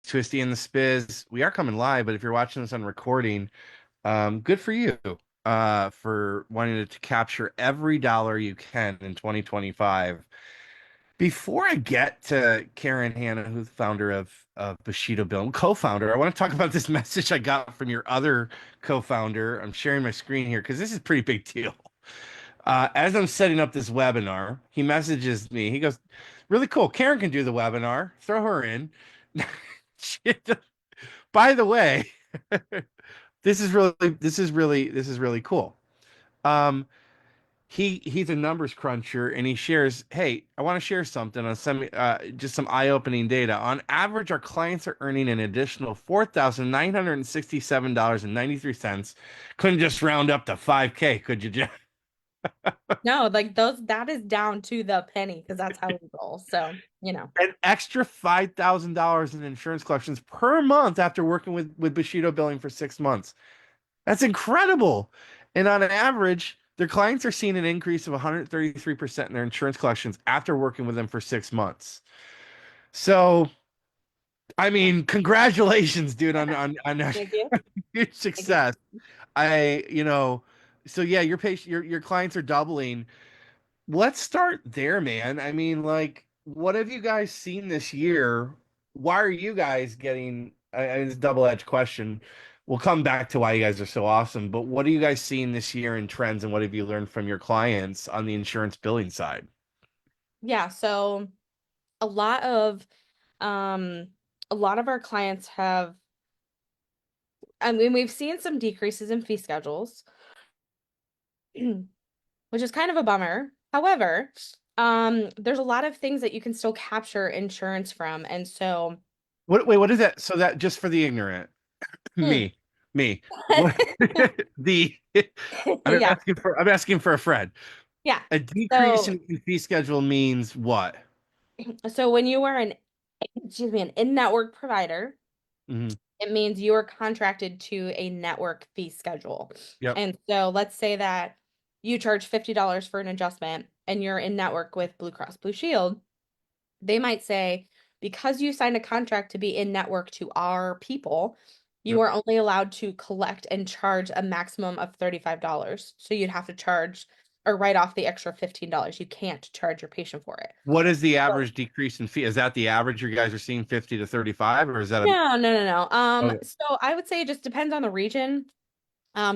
Twisty and the Spiz. We are coming live, but if you're watching this on recording, good for you for wanting to capture every dollar you can in 2025. Before I get to Karen Hanna, who's the founder of Bushido Bill, co-founder, I want to talk about this message I got from your other co-founder. I'm sharing my screen here because this is a pretty big deal. As I'm setting up this webinar, he messages me. He goes, "Really cool. Karen can do the webinar. Throw her in." By the way, this is really cool. Um, he's a numbers cruncher and he shares, "Hey, I want to share something on some just some eye-opening data. On average, our clients are earning an additional $4,967.93. Couldn't just round up to 5K, could you, Jeff? No, like that is down to the penny because that's how we roll. So, An extra $5,000 in insurance collections per month after working with Bushido Billing for 6 months. That's incredible. And on average, their clients are seeing an increase of 133% in their insurance collections after working with them for 6 months. So, I mean, congratulations, dude, on thank you. your Thank you. success. I, you know, so yeah, your clients are doubling. Let's start there, man. I mean, like, what have you guys seen this year? Why are you guys getting, it's a double-edged question. We'll come back to why you guys are so awesome, but what are you guys seeing this year in trends and what have you learned from your clients on the insurance billing side? Yeah, so a lot of um a lot of our clients have I mean we've seen some decreases in fee schedules, which is kind of a bummer. However, there's a lot of things that you can still capture insurance from. And so Wait, what is that? So that just for the ignorant, mm. me, me, what the Yeah. I'm asking for a friend. Yeah. A decrease So in fee schedule means what? so when you are an excuse me, an in-network provider, Mhm. it means you are contracted to a network fee schedule. Yep. And so let's say that you charge $50 for an adjustment and you're in network with Blue Cross Blue Shield. They might say, because you signed a contract to be in network to our people, you Yep. are only allowed to collect and charge a maximum of $35. So you'd have to charge or write off the extra $15. You can't charge your patient for it. What is the So average decrease in fee? Is that the average you guys are seeing 50 to 35, or is that a no, no, no, no. okay. So I would say it just depends on the region.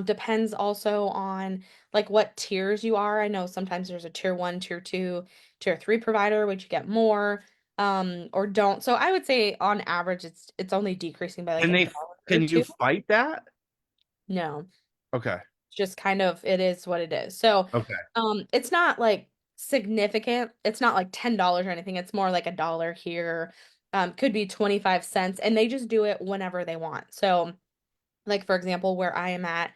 Depends also on like what tiers you are. I know sometimes there's a tier one, tier two, tier three provider, which you get more, or don't. So I would say on average it's only decreasing by like Can a they dollar or can you two. fight that? No, Okay. just kind of it is what it is. So Okay. it's not like significant. It's not like $10 or anything. It's more like a dollar here. Could be 25 cents, and they just do it whenever they want. So like for example, where I am at,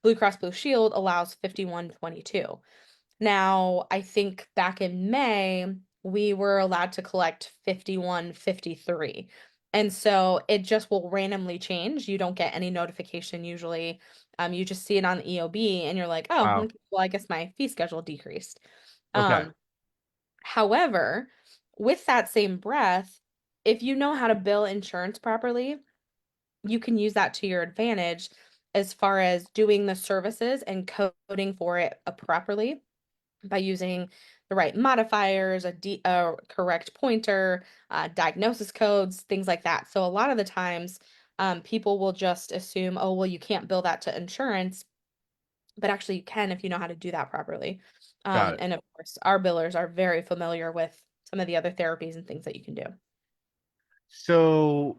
Blue Cross Blue Shield allows 51.22. Now, I think back in May, we were allowed to collect 51.53. And so it just will randomly change. You don't get any notification usually. You just see it on the EOB and you're like, oh, Wow. okay, well, I guess my fee schedule decreased. Okay. Um, However, with that same breath, if you know how to bill insurance properly, you can use that to your advantage as far as doing the services and coding for it properly by using the right modifiers, a correct pointer, diagnosis codes, things like that. So a lot of the times, people will just assume, oh, well, you can't bill that to insurance, but actually you can if you know how to do that properly. Got it. And of course, our billers are very familiar with some of the other therapies and things that you can do. So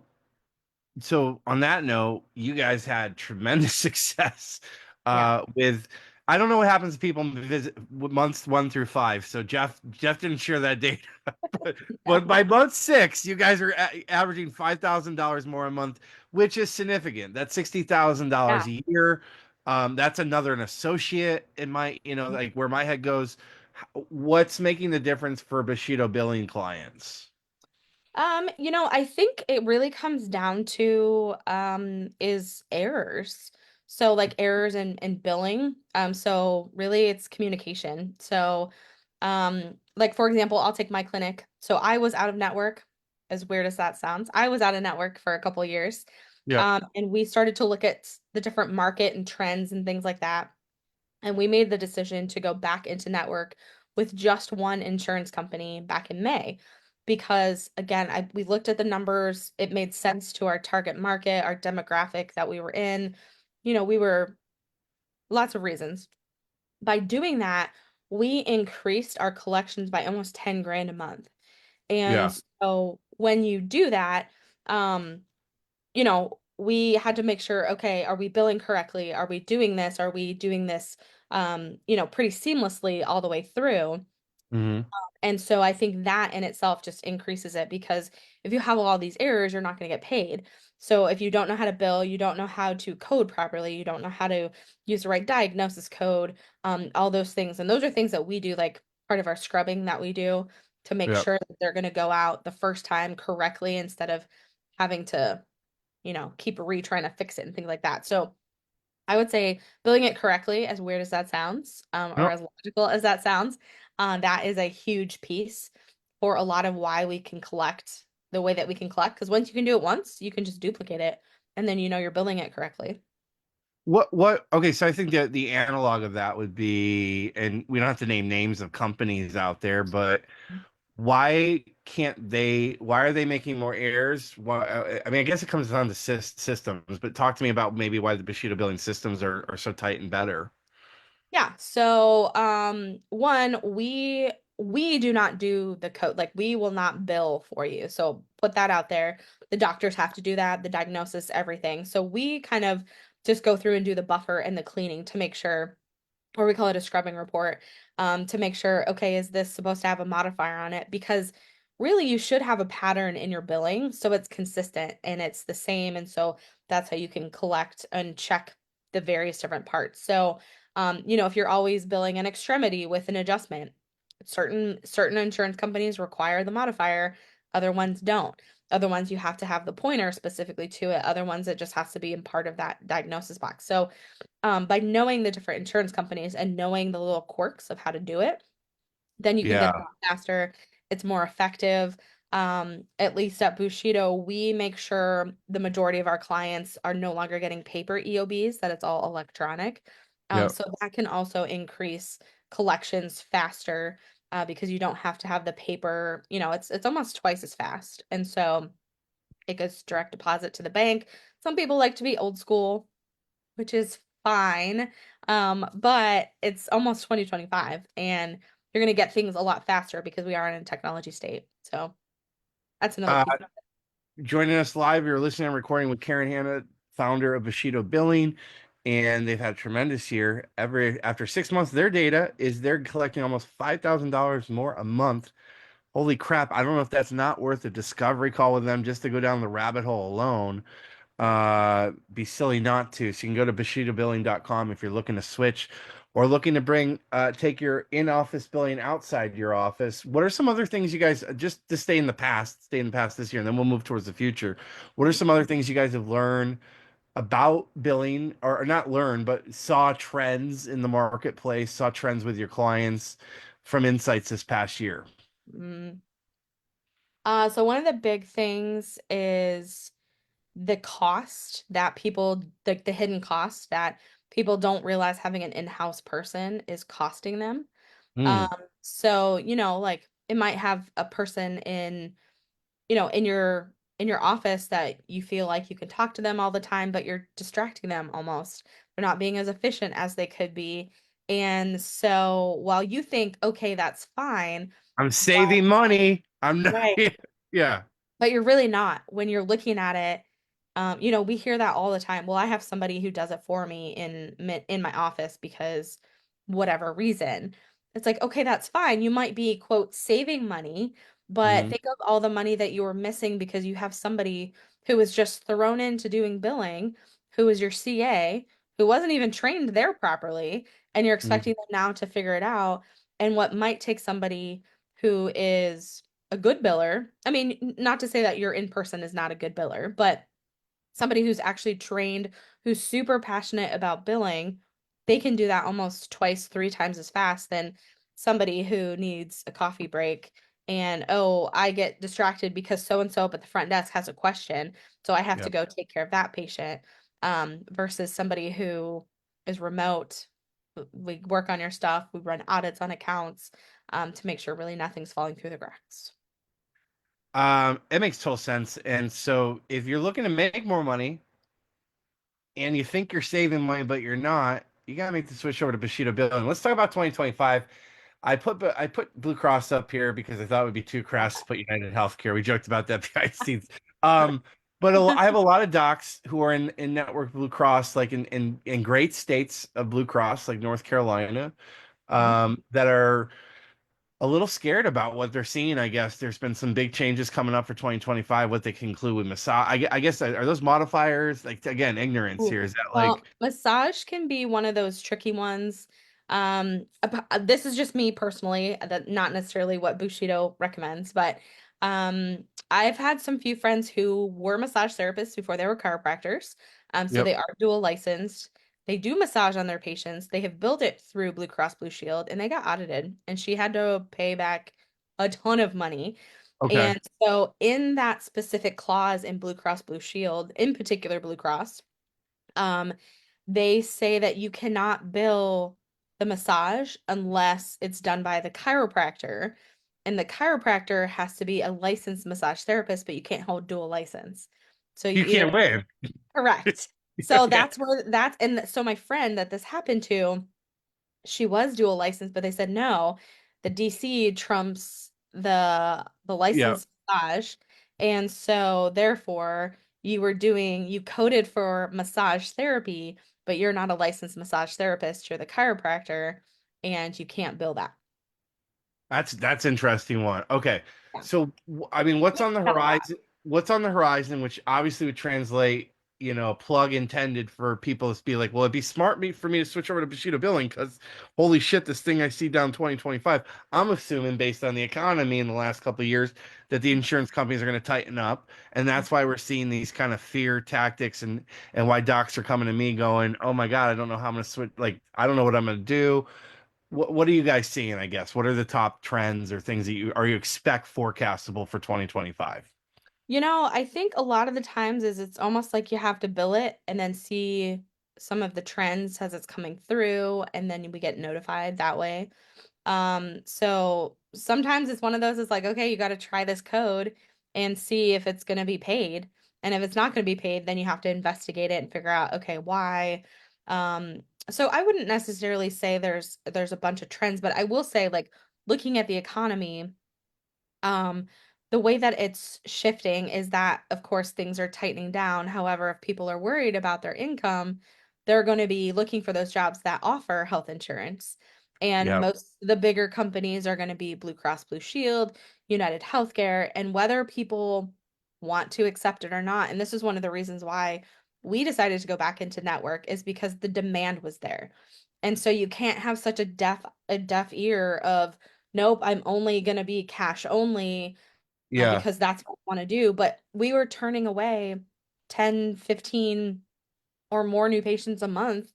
so on that note, you guys had tremendous success Yeah. with I don't know what happens to people visit months 1 through 5. So Jeff didn't share that data, but by month 6, you guys are averaging $5,000 more a month, which is significant. That's $60,000 Yeah. a year. That's another an associate in my, like where my head goes. What's making the difference for Bushido billing clients? I think it really comes down to is errors. So like errors in billing. So really it's communication. So like for example, I'll take my clinic. So I was out of network as weird as that sounds. I was out of network for a couple of years. Yep. And we started to look at the different market and trends and things like that. And we made the decision to go back into network with just one insurance company back in May. Because again, we looked at the numbers, it made sense to our target market, our demographic that we were in. We were lots of reasons. By doing that, we increased our collections by almost 10 grand a month. And Yeah. so when you do that, um, we had to make sure, okay, are we billing correctly? Are we doing this? Are we doing this, pretty seamlessly all the way through? Hmm. And so I think that in itself just increases it because if you have all these errors, you're not going to get paid. So if you don't know how to bill, you don't know how to code properly, you don't know how to use the right diagnosis code, all those things. And those are things that we do, like part of our scrubbing that we do to make Yep. sure that they're going to go out the first time correctly instead of having to, keep retrying to fix it and things like that. So I would say billing it correctly, as weird as that sounds, or Yep. as logical as that sounds, that is a huge piece for a lot of why we can collect the way that we can collect. Because once you can do it once, you can just duplicate it, and then you're billing it correctly. Okay, so I think that the analog of that would be, and we don't have to name names of companies out there, but why are they making more errors? I mean, I guess it comes down to systems, but talk to me about maybe why the Bushido billing systems are so tight and better. Yeah. So, one, we do not do the code. Like we will not bill for you. So put that out there. The doctors have to do that, the diagnosis, everything. So we kind of just go through and do the buffer and the cleaning to make sure, or we call it a scrubbing report, to make sure, okay, is this supposed to have a modifier on it? Because really you should have a pattern in your billing so it's consistent and it's the same. And so that's how you can collect and check the various different parts. So, if you're always billing an extremity with an adjustment, certain insurance companies require the modifier, other ones don't. Other ones you have to have the pointer specifically to it. Other ones it just has to be in part of that diagnosis box. So by knowing the different insurance companies and knowing the little quirks of how to do it, then you can get it Yeah. out faster. It's more effective. At least at Bushido, we make sure the majority of our clients are no longer getting paper EOBs, that it's all electronic. Yep. So that can also increase collections faster because you don't have to have the paper, it's almost twice as fast. And so it goes direct deposit to the bank. Some people like to be old school, which is fine. But it's almost 2025 and you're going to get things a lot faster because we are in a technology state. So that's another Uh, piece. Joining us live, you're listening and recording with Karen Hanna, founder of Bushido Billing, and they've had a tremendous year. After 6 months, their data is they're collecting almost $5,000 more a month. Holy crap! I don't know if that's not worth a discovery call with them just to go down the rabbit hole alone. Be silly not to. So you can go to bushidobilling.com if you're looking to switch or looking to take your in-office billing outside your office. What are some other things you guys, just to stay in the past this year, and then we'll move towards the future. What are some other things you guys have learned about billing, or not learned, but saw trends in the marketplace, saw trends with your clients from insights this past year? Mm. So one of the big things is the cost that people, the hidden cost that people don't realize having an in-house person is costing them. Um, Hmm. so, like it might have a person in your office that you feel like you can talk to them all the time, but you're distracting them almost. They're not being as efficient as they could be. And so while you think, okay, that's fine, I'm but saving money. I'm not. right. Yeah. But you're really not when you're looking at it. We hear that all the time. Well, I have somebody who does it for me in my office because whatever reason. It's like, okay, that's fine. You might be, quote, saving money, but Hmm. think of all the money that you were missing because you have somebody who was just thrown into doing billing, who is your CA, who wasn't even trained there properly, and you're expecting them now to figure it out. And what might take somebody who is a good biller. I mean, not to say that your in person is not a good biller, but somebody who's actually trained, who's super passionate about billing, they can do that almost twice, three times as fast than somebody who needs a coffee break and oh, I get distracted because so and so up at the front desk has a question, so I have to Yep. go take care of that patient, versus somebody who is remote. We work on your stuff, we run audits on accounts, to make sure really nothing's falling through the cracks. It makes total sense. And so if you're looking to make more money and you think you're saving money, but you're not, you gotta make the switch over to Bushido Billing. Let's talk about 2025. I put Blue Cross up here because I thought it would be too crass to put United Healthcare. We joked about that behind the scenes. Um, but I have a lot of docs who are in network Blue Cross, like in great states of Blue Cross, like North Carolina, Mhm. that are a little scared about what they're seeing. I guess there's been some big changes coming up for 2025, what they can include with massage. I guess are those modifiers? Like again, ignorance Ooh. here. Is that like, Well, massage can be one of those tricky ones. This is just me personally, that not necessarily what Bushido recommends, but I've had some few friends who were massage therapists before they were chiropractors. So yep, they are dual licensed. They do massage on their patients. They have built it through Blue Cross Blue Shield, and they got audited, and she had to pay back a ton of money. okay. And so, in that specific clause in Blue Cross Blue Shield, in particular Blue Cross, um, they say that you cannot bill the massage unless it's done by the chiropractor. And the chiropractor has to be a licensed massage therapist, but you can't hold dual license. So you You either can't win. correct. So Okay. that's where that's and so my friend that this happened to, she was dual licensed, but they said no, the DC trumps the Yeah. licensed massage. And so therefore you coded for massage therapy, but you're not a licensed massage therapist, you're the chiropractor, and you can't bill that. That's interesting one. Okay. Yeah. So I mean, what's Makes on the sense a lot. horizon? What's on the horizon, which obviously would translate, a plug intended for people to be like, well, it'd be smart for me to switch over to Bushido billing because holy shit, this thing I see down 2025. I'm assuming based on the economy in the last couple of years that the insurance companies are going to tighten up. And that's why we're seeing these kind of fear tactics and why docs are coming to me going, oh my God, I don't know how I'm going to switch. Like, I don't know what I'm going to do. What are you guys seeing, I guess? What are the top trends or things that you expect forecastable for 2025? I think a lot of the times is it's almost like you have to bill it and then see some of the trends as it's coming through, and then we get notified that way. So sometimes it's one of those, it's like, okay, you got to try this code and see if it's going to be paid. And if it's not going to be paid, then you have to investigate it and figure out, okay, why. Um, so I wouldn't necessarily say there's a bunch of trends, but I will say, like, looking at the economy, um, the way that it's shifting is that, of course, things are tightening down. However, if people are worried about their income, they're going to be looking for those jobs that offer health insurance. And Yeah. most the bigger companies are going to be Blue Cross Blue Shield, United Healthcare, and whether people want to accept it or not. And this is one of the reasons why we decided to go back into network, is because the demand was there. And so you can't have such a deaf ear of, nope, I'm only going to be cash only, Yeah. because that's what I want to do. But we were turning away 10, 15, or more new patients a month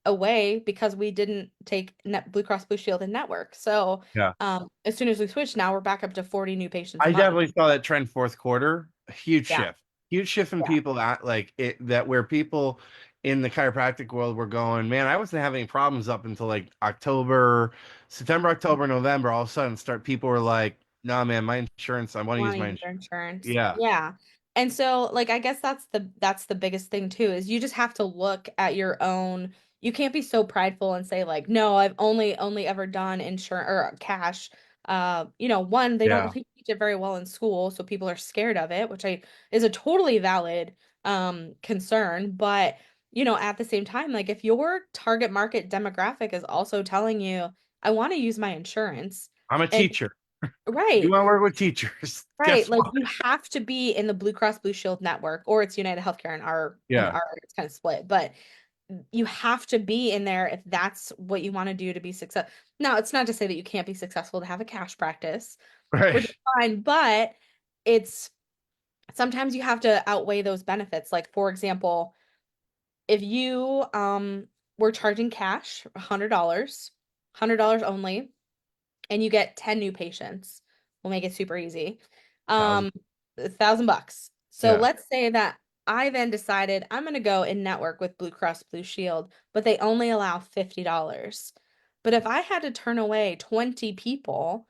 away because we didn't take Blue Cross Blue Shield and network. So Yeah. as soon as we switched, now we're back up to 40 new patients a I month. definitely saw that trend fourth quarter. A huge Yeah. shift. Huge shift in Yeah. people at like it that where people in the chiropractic world were going, man, I wasn't having any problems up until like October, September, October, November. All of a sudden start people were like, nah, man, my insurance, I want to use Want to my use their insurance. insurance. Yeah. Yeah. And so, like, I guess that's the biggest thing too, is you just have to look at your own. You can't be so prideful and say, like, no, I've only ever done insurance or cash. One, they don't Yeah. teach it very well in school, so people are scared of it, which I is a totally valid concern. But at the same time, like, if your target market demographic is also telling you, I want to use my insurance, I'm a and teacher. You right. want to work with teachers. Right, Guess like, what? you have to be in the Blue Cross Blue Shield network, or it's United Healthcare. In our Yeah. it's kind of split, but you have to be in there if that's what you want to do to be successful. Now, it's not to say that you can't be successful to have a cash practice, which is Right. fine, but it's sometimes you have to outweigh those benefits. Like, for example, if you were charging cash $100, $100 only, and you get 10 new patients, We'll make it super easy. Thousand. Um, $1,000. So Yeah. let's say that I then decided I'm going to go and network with Blue Cross Blue Shield, but they only allow $50. But if I had to turn away 20 people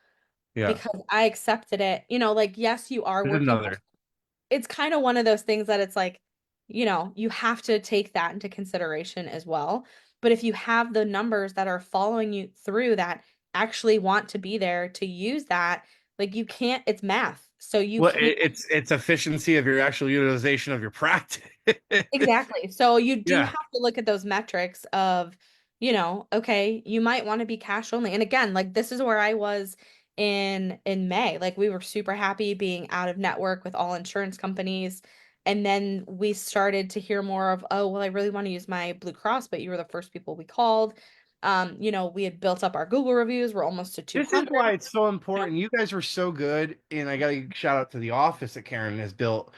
Yeah. because I accepted it, like, yes, you are There's working. another. It's kind of one of those things that it's like, you have to take that into consideration as well. But if you have the numbers that are following you through that actually want to be there to use that, like you can't, it's math. So you Well, can't. it's efficiency of your actual utilization of your practice. Exactly. So you do Yeah. have to look at those metrics of, okay, you might want to be cash only. And again, like this is where I was in May. Like we were super happy being out of network with all insurance companies. And then we started to hear more of, oh, well, I really want to use my Blue Cross, but you were the first people we called. We had built up our Google reviews. We're almost to This is 200. why it's so important. You guys were so good, and I got to shout out to the office that Karen has built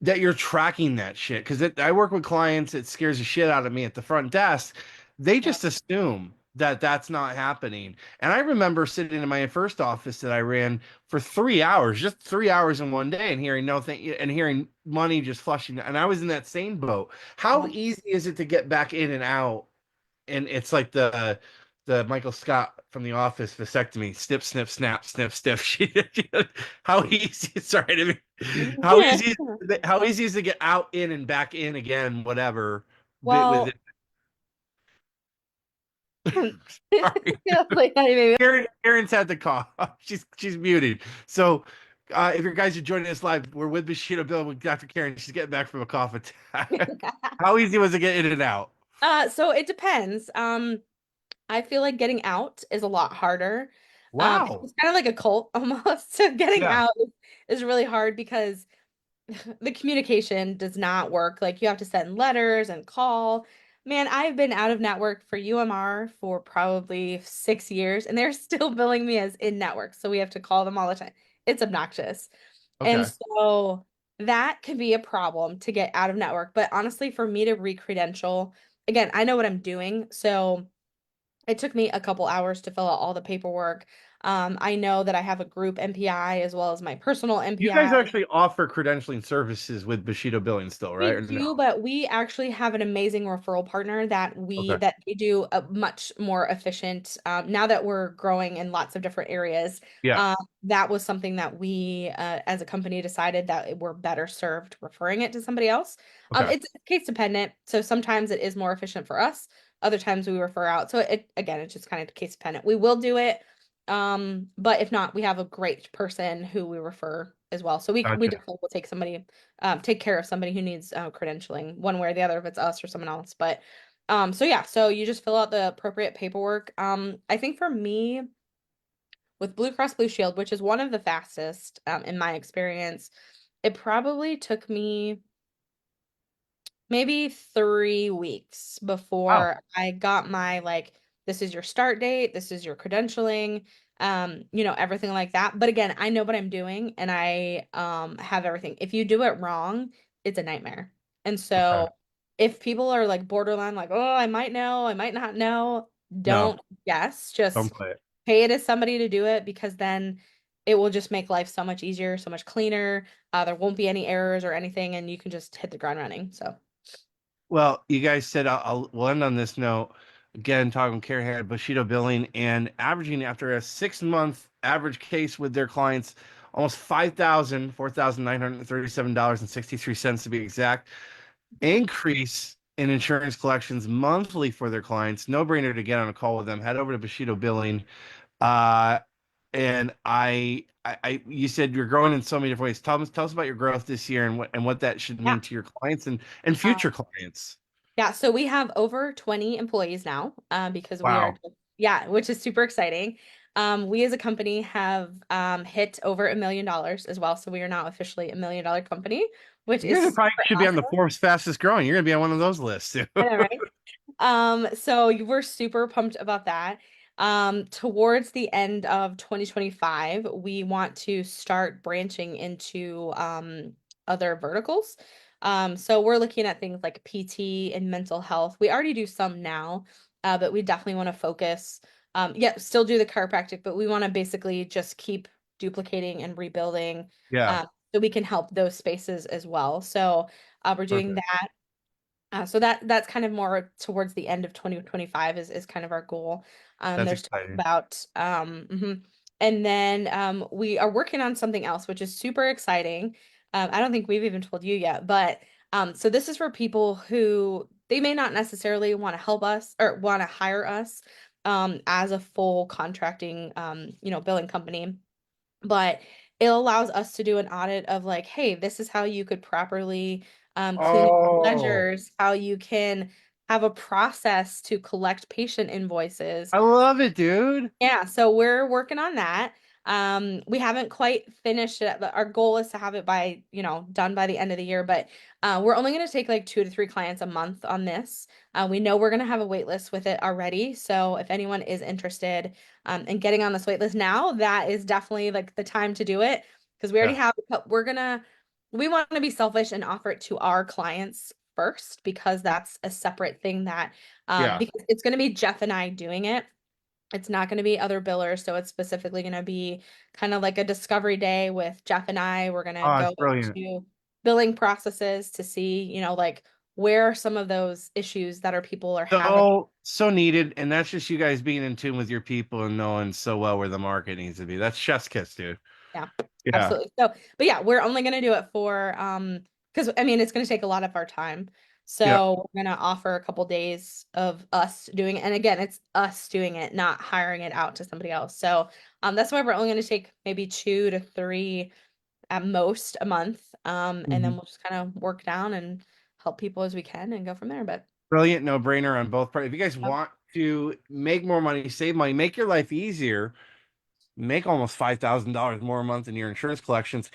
that you're tracking that shit. Because I work with clients, it scares the shit out of me at the front desk. They Yeah. just assume that that's not happening. And I remember sitting in my first office that I ran for 3 hours, just 3 hours in one day, and hearing no thing and hearing money just flushing. And I was in that same boat. How Yeah. easy is it to get back in and out? And it's like the Michael Scott from The Office vasectomy, snip, snip, snap, snip, stiff. How easy? Sorry, how easy is to get out, in, and back in again, whatever. Bit with Well, it. Sorry, like, maybe. Karen's had the cough. She's muted. So. If you guys are joining us live, we're with Bushido Bill with Dr. Karen. She's getting back from a cough attack. How easy was it getting in and out? So it depends. I feel like getting out is a lot harder. Wow. It's kind of like a cult almost. So getting Yeah. out is really hard because the communication does not work. Like you have to send letters and call. Man, I've been out of network for UMR for probably 6 years, and they're still billing me as in network. So we have to call them all the time. It's obnoxious. And Okay. so that can be a problem to get out of network. But honestly, for me to re-credential, again, I know what I'm doing. So it took me a couple hours to fill out all the paperwork. I know that I have a group MPI as well as my personal You guys MPI. actually offer credentialing services with Bushido Billing still, right? We Or do, no? but we actually have an amazing referral partner Okay. that they do a much more efficient. Now that we're growing in lots of different areas, Yeah. that was something that we, as a company, decided that we're better served referring it to somebody else. Okay. It's case dependent, so sometimes it is more efficient for us. Other times we refer out. So it again, it's just kind of case dependent. We will do it, but if not, we have a great person who we refer as well. So we Gotcha. definitely will take care of somebody who needs credentialing one way or the other if it's us or someone else. But so yeah, so you just fill out the appropriate paperwork. I think for me with Blue Cross Blue Shield, which is one of the fastest in my experience, it probably took me maybe 3 weeks Wow. before I got my like, this is your start date, this is your credentialing, everything like that. But again, I know what I'm doing and I have everything. If you do it wrong, it's a nightmare. And Okay. so if people are like borderline, like, oh, I might know, I might not know, No, don't guess, don't just play it. pay it as somebody to do it because then it will just make life so much easier, so much cleaner. There won't be any errors or anything, and you can just hit the ground running. So. Well, you guys said we'll end on this note. Again, talking care had Bushido Billing and averaging after a 6 month average case with their clients, almost $4,937.63 to be exact. Increase in insurance collections monthly for their clients. No brainer to get on a call with them. Head over to Bushido Billing. Uh, and you said you're growing in so many different ways. Tell us about your growth this year and what that should Yeah. mean to your clients and Uh, future clients. yeah, so we have over 20 employees now, because we are, Wow. yeah, which is super exciting. We as a company have hit over $1 million as well. So we are now officially $1 million company, which You guys is are probably super should be on the awesome. Forbes fastest growing. You're gonna be on one of those lists too. I know, right? So we're super pumped about that. Towards the end of 2025, we want to start branching into other verticals. So we're looking at things like PT and mental health. We already do some now, but we definitely want to focus. Yeah, still do the chiropractic, but we want to basically just keep duplicating and rebuilding, Yeah. so we can help those spaces as well. So we're doing Perfect. that. So that's kind of more towards the end of 2025 is kind of our goal. That's There's talk exciting. about and then we are working on something else, which is super exciting. I don't think we've even told you yet, but so this is for people who they may not necessarily want to help us or want to hire us as a full contracting billing company, but it allows us to do an audit of like, hey, this is how you could properly clean up your Oh, ledgers, how you can have a process to collect patient invoices. I love it, dude. Yeah, so we're working on that. We haven't quite finished it, but our goal is to have it by, done by the end of the year. But we're only going to take like 2 to 3 clients a month on this. We know we're going to have a wait list with it already. So if anyone is interested in getting on this wait list now, that is definitely like the time to do it because we already Yeah. have, but we want to be selfish and offer it to our clients first because that's a separate thing that, Yeah. because it's going to be Jeff and I doing it. It's not going to be other billers, so it's specifically going to be kind of like a discovery day with Jeff and I. We're going to Oh, go that's brilliant. into billing processes to see, like where are some of those issues that our people are having. So needed, and that's just you guys being in tune with your people and knowing so well where the market needs to be. That's chef's kiss, dude. Yeah, Yeah. absolutely. So, but yeah, we're only going to do it for because I mean it's going to take a lot of our time. Yeah. So we're going to offer a couple days of us doing it. And again, it's us doing it, not hiring it out to somebody else. So that's why we're only going to take maybe 2 to 3 at most a month. And then Mhm. we'll just kind of work down and help people as we can and go from there. But Brilliant, no brainer on both parts. If you guys um, want to make more money, save money, make your life easier, make almost $5,000 more a month in your insurance collections,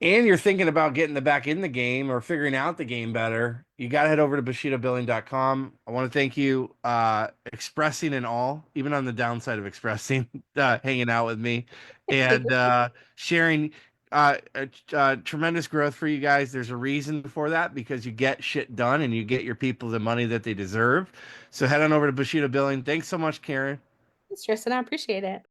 and you're thinking about getting the back in the game or figuring out the game better, you got to head over to bushidobilling.com. I want to thank you expressing and all, even on the downside of expressing, hanging out with me and sharing tremendous growth for you guys. There's a reason for that because you get shit done and you get your people the money that they deserve. So head on over to Bushido Billing. Thanks so much, Karen. Tristan, I appreciate it.